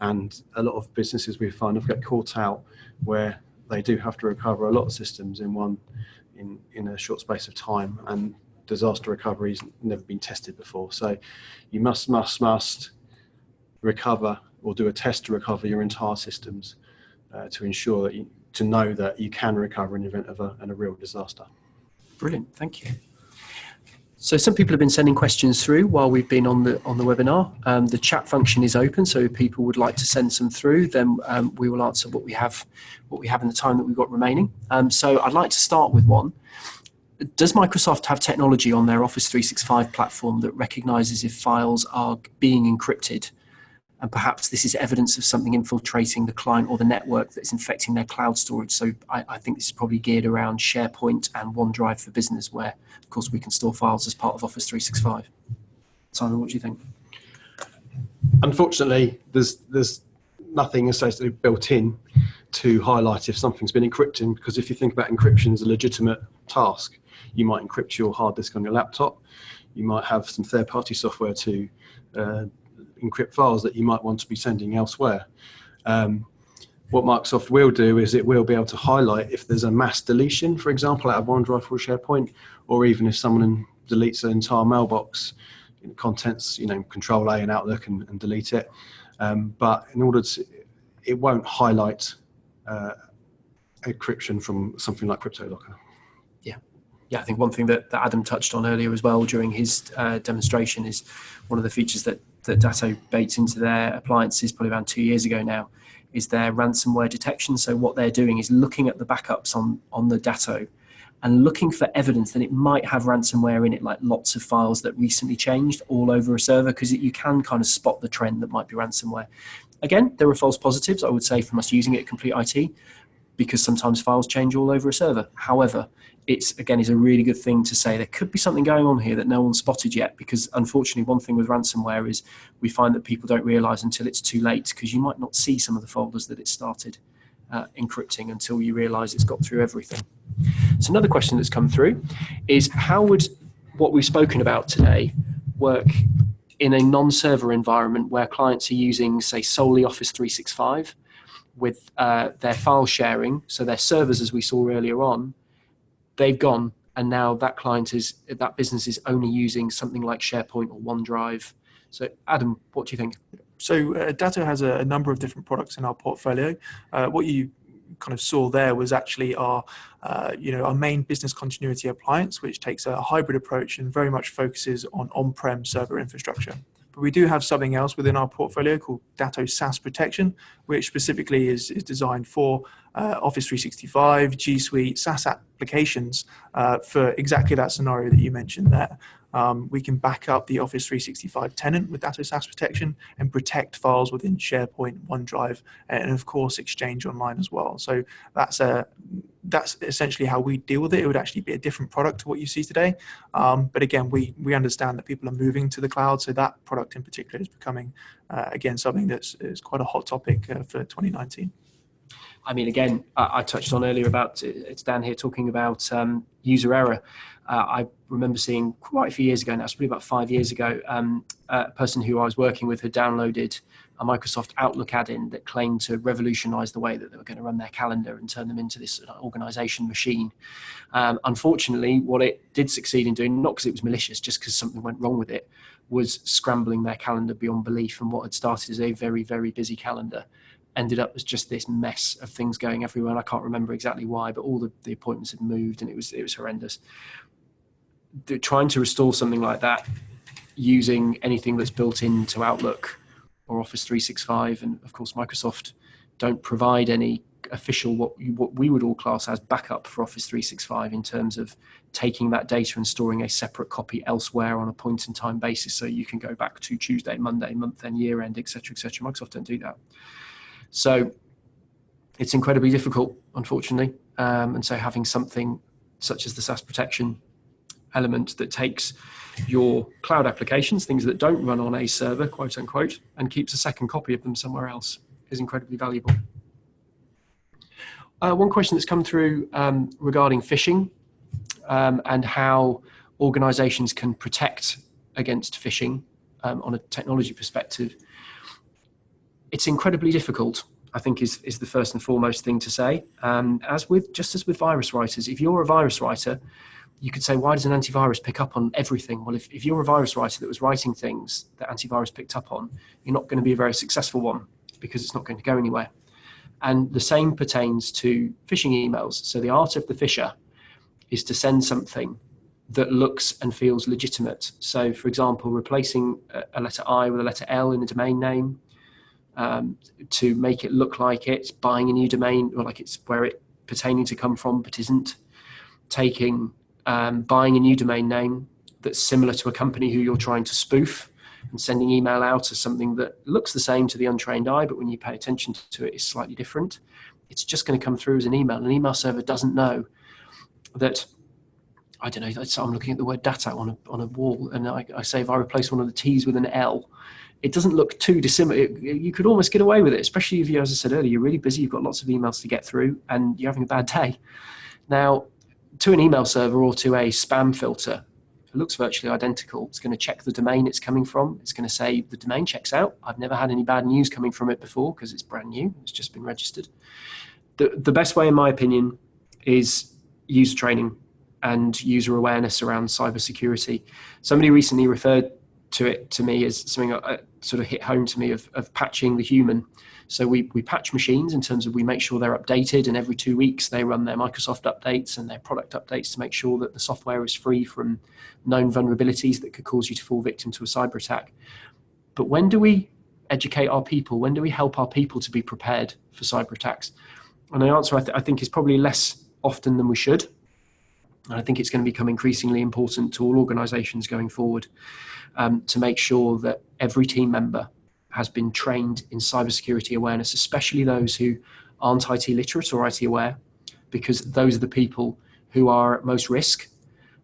And a lot of businesses we find have got caught out where they do have to recover a lot of systems in a short space of time, and disaster recovery has never been tested before. So you must recover or do a test to recover your entire systems to ensure that to know that you can recover in the event of a real disaster. Brilliant, thank you. So some people have been sending questions through while we've been on the webinar. The chat function is open, so if people would like to send some through, then we will answer what we have in the time that we've got remaining. So I'd like to start with one. Does Microsoft have technology on their Office 365 platform that recognizes if files are being encrypted? And perhaps this is evidence of something infiltrating the client or the network that's infecting their cloud storage. So I think this is probably geared around SharePoint and OneDrive for Business, where, of course, we can store files as part of Office 365. Simon, what do you think? Unfortunately, there's nothing associated built in to highlight if something's been encrypted, because if you think about encryption as a legitimate task, you might encrypt your hard disk on your laptop. You might have some third-party software to encrypt files that you might want to be sending elsewhere. What Microsoft will do is it will be able to highlight if there's a mass deletion, for example, out of OneDrive or SharePoint, or even if someone deletes an entire mailbox, contents, Control A in Outlook and delete it. But in order to, it won't highlight encryption from something like CryptoLocker. Yeah, I think one thing that Adam touched on earlier as well during his demonstration is one of the features that Datto baked into their appliances probably around 2 years ago now is their ransomware detection. So what they're doing is looking at the backups on the Datto and looking for evidence that it might have ransomware in it, like lots of files that recently changed all over a server, because you can kind of spot the trend that might be ransomware. Again, there are false positives, I would say, from us using it at Complete IT, because sometimes files change all over a server. However, it's a really good thing to say there could be something going on here that no one's spotted yet, because unfortunately one thing with ransomware is we find that people don't realize until it's too late, because you might not see some of the folders that it started encrypting until you realize it's got through everything. So another question that's come through is, how would what we've spoken about today work in a non-server environment where clients are using, say, solely Office 365 with their file sharing, so their servers, as we saw earlier on, they've gone, and now that business is only using something like SharePoint or OneDrive. So Adam, what do you think? So Datto has a number of different products in our portfolio. What you kind of saw there was actually our main business continuity appliance, which takes a hybrid approach and very much focuses on on-prem server infrastructure. But we do have something else within our portfolio called Datto Sass Protection, which specifically is designed for Office 365, G Suite, SaaS applications for exactly that scenario that you mentioned there. We can back up the Office 365 tenant with Datto Sass Protection and protect files within SharePoint, OneDrive, and of course Exchange Online as well. So that's essentially how we deal with it. It would actually be a different product to what you see today. But again, we understand that people are moving to the cloud, so that product in particular is becoming, again, something that's quite a hot topic for 2019. I mean, again, I touched on earlier about, it's Dan here talking about user error. I remember seeing quite a few years ago now, it's probably about 5 years ago, a person who I was working with had downloaded a Microsoft Outlook add-in that claimed to revolutionize the way that they were going to run their calendar and turn them into this organization machine. Unfortunately, what it did succeed in doing, not because it was malicious, just because something went wrong with it, was scrambling their calendar beyond belief. And what had started as a very, very busy calendar ended up as just this mess of things going everywhere. And I can't remember exactly why, but all the appointments had moved, and it was horrendous. Trying to restore something like that using anything that's built into Outlook or Office 365, and of course Microsoft don't provide any official what we would all class as backup for Office 365 in terms of taking that data and storing a separate copy elsewhere on a point-in-time basis, so you can go back to Tuesday, Monday, month-end, year-end, etc., etc. Microsoft don't do that. So it's incredibly difficult, unfortunately. And so having something such as the Sass protection element that takes your cloud applications, things that don't run on a server, quote unquote, and keeps a second copy of them somewhere else is incredibly valuable. One question that's come through regarding phishing and how organizations can protect against phishing on a technology perspective. It's incredibly difficult, I think, is the first and foremost thing to say. Just as with virus writers, if you're a virus writer, you could say, why does an antivirus pick up on everything? Well, if you're a virus writer that was writing things that antivirus picked up on, you're not going to be a very successful one because it's not going to go anywhere. And the same pertains to phishing emails. So the art of the phisher is to send something that looks and feels legitimate. So, for example, replacing a letter I with a letter L in a domain name to make it look like it's buying a new domain, or like it's where it pertaining to come from but isn't. Taking buying a new domain name that's similar to a company who you're trying to spoof and sending email out as something that looks the same to the untrained eye, but when you pay attention to it, is slightly different. It's just going to come through as an email. An email server doesn't know that, I don't know, I'm looking at the word data on a wall, and I say if I replace one of the T's with an L, it doesn't look too dissimilar. You could almost get away with it, especially if you, as I said earlier, you're really busy, you've got lots of emails to get through, and you're having a bad day. Now, to an email server or to a spam filter, it looks virtually identical. It's going to check the domain it's coming from. It's going to say the domain checks out. I've never had any bad news coming from it before because it's brand new. It's just been registered. The best way, in my opinion, is user training and user awareness around cybersecurity. Somebody recently referred to it to me as something that sort of hit home to me of patching the human. So we patch machines in terms of we make sure they're updated, and every 2 weeks they run their Microsoft updates and their product updates to make sure that the software is free from known vulnerabilities that could cause you to fall victim to a cyber attack. But when do we educate our people? When do we help our people to be prepared for cyber attacks? And the answer I think is probably less often than we should. And I think it's going to become increasingly important to all organizations going forward to make sure that every team member has been trained in cybersecurity awareness, especially those who aren't IT literate or IT aware, because those are the people who are at most risk.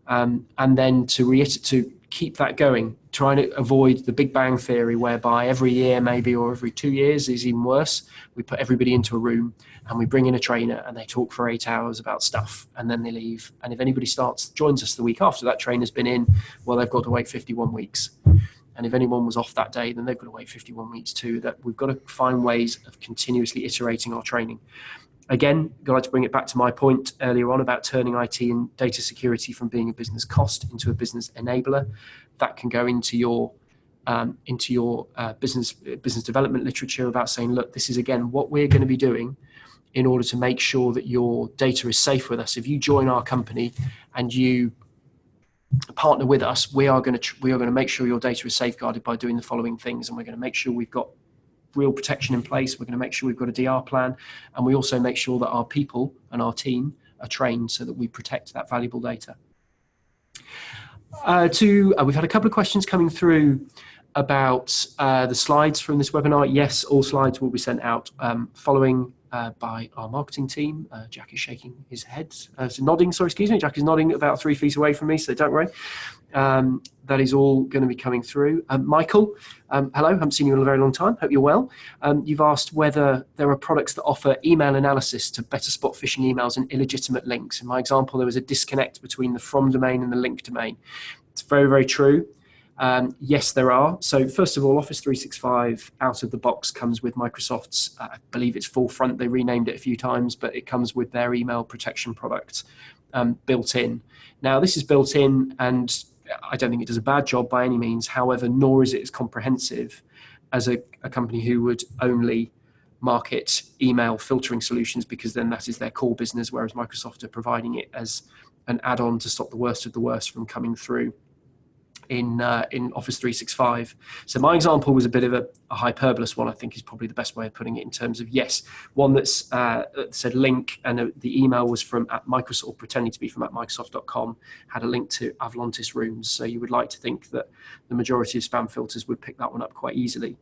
And then to keep that going, trying to avoid the Big Bang Theory, whereby every year maybe, or every 2 years is even worse, we put everybody into a room and we bring in a trainer and they talk for 8 hours about stuff and then they leave. And if anybody joins us the week after that trainer's been in, well, they've got to wait 51 weeks. And if anyone was off that day, then they've got to wait 51 weeks too. That we've got to find ways of continuously iterating our training. Again, I'd like to bring it back to my point earlier on about turning IT and data security from being a business cost into a business enabler. That can go into your business development literature about saying, look, this is again what we're going to be doing in order to make sure that your data is safe with us. If you join our company and you partner with us, we are going to make sure your data is safeguarded by doing the following things, and we're going to make sure we've got real protection in place. We're going to make sure we've got a DR plan, and we also make sure that our people and our team are trained so that we protect that valuable data. We've had a couple of questions coming through about the slides from this webinar. Yes, all slides will be sent out following by our marketing team. Jack is shaking his head, nodding, sorry, excuse me. Jack is nodding about 3 feet away from me, so don't worry. That is all going to be coming through. Michael, hello, haven't seen you in a very long time. Hope you're well. You've asked whether there are products that offer email analysis to better spot phishing emails and illegitimate links. In my example, there was a disconnect between the from domain and the link domain. It's very, very true. Yes, there are. So first of all, Office 365 out of the box comes with Microsoft's, I believe it's Forefront, they renamed it a few times, but it comes with their email protection product built in. Now, this is built in, and I don't think it does a bad job by any means. However, nor is it as comprehensive as a company who would only market email filtering solutions, because then that is their core business, whereas Microsoft are providing it as an add-on to stop the worst of the worst from coming through in Office 365. So my example was a bit of a hyperbolous one, I think is probably the best way of putting it, in terms of, yes, one that's said link, and the email was from @Microsoft, or pretending to be from @Microsoft.com, had a link to Avlantis rooms. So you would like to think that the majority of spam filters would pick that one up quite easily.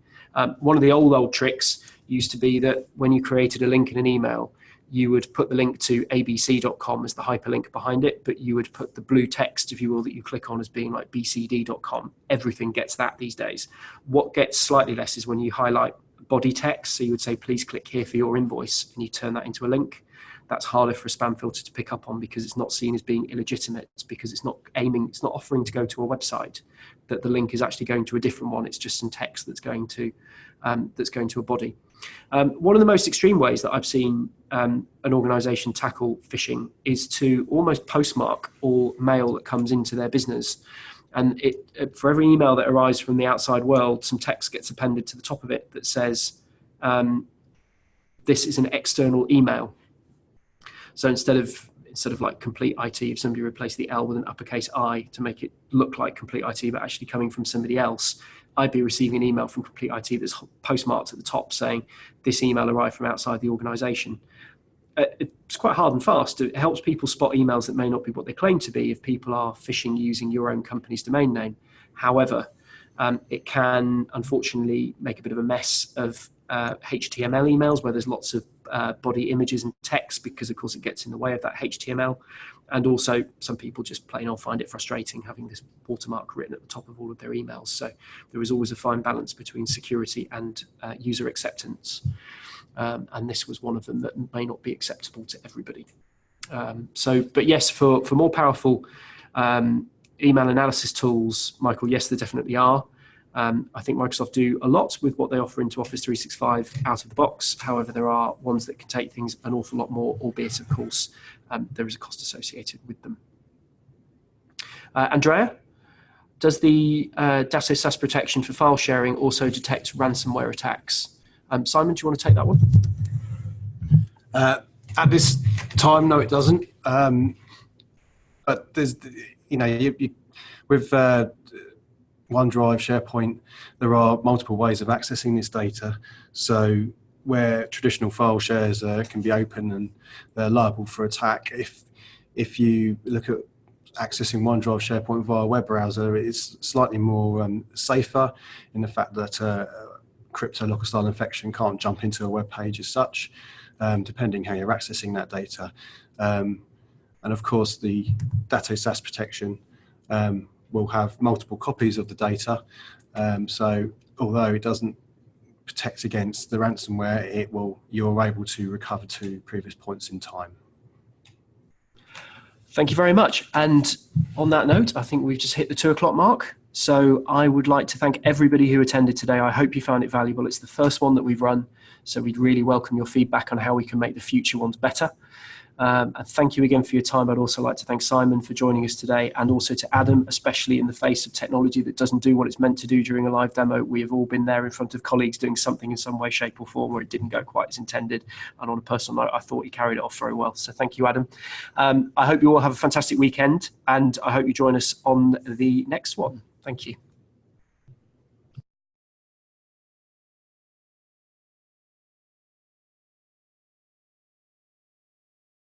One of the old tricks used to be that when you created a link in an email, you would put the link to abc.com as the hyperlink behind it, but you would put the blue text, if you will, that you click on as being like bcd.com. Everything gets that these days. What gets slightly less is when you highlight body text. So you would say, please click here for your invoice, and you turn that into a link. That's harder for a spam filter to pick up on, because it's not seen as being illegitimate. It's because it's not offering to go to a website, that the link is actually going to a different one. It's just some text that's going to a body. One of the most extreme ways that I've seen an organization tackle phishing is to almost postmark all mail that comes into their business. And for every email that arrives from the outside world, some text gets appended to the top of it that says, this is an external email. So instead of instead of like complete IT, if somebody replaced the L with an uppercase I to make it look like complete IT, but actually coming from somebody else, I'd be receiving an email from complete IT that's postmarked at the top saying this email arrived from outside the organization. It's quite hard and fast. It helps people spot emails that may not be what they claim to be if people are phishing using your own company's domain name. However, it can unfortunately make a bit of a mess of HTML emails where there's lots of body images and text, because of course it gets in the way of that HTML. And also some people just plain old find it frustrating having this watermark written at the top of all of their emails. So there is always a fine balance between security and user acceptance. And this was one of them that may not be acceptable to everybody. But yes, for more powerful email analysis tools, Michael, yes, there definitely are. I think Microsoft do a lot with what they offer into Office 365 out of the box. However, there are ones that can take things an awful lot more, albeit, of course, there is a cost associated with them. Andrea, does the Datto Sass protection for file sharing also detect ransomware attacks? Simon, do you want to take that one? At this time, no, it doesn't. But there's, with OneDrive, SharePoint, there are multiple ways of accessing this data. So where traditional file shares can be open and they're liable for attack, if you look at accessing OneDrive, SharePoint via a web browser, it's slightly more safer in the fact that crypto locker style infection can't jump into a web page as such, depending how you're accessing that data. And of course, the Datto Sass protection will have multiple copies of the data. So although it doesn't protect against the ransomware, you're able to recover to previous points in time. Thank you very much. And on that note, I think we've just hit the 2 o'clock mark. So I would like to thank everybody who attended today. I hope you found it valuable. It's the first one that we've run, so we'd really welcome your feedback on how we can make the future ones better. And thank you again for your time. I'd also like to thank Simon for joining us today, and also to Adam, especially in the face of technology that doesn't do what it's meant to do during a live demo. We have all been there in front of colleagues doing something in some way, shape or form where it didn't go quite as intended. And on a personal note, I thought he carried it off very well. So thank you, Adam. I hope you all have a fantastic weekend, and I hope you join us on the next one. Thank you.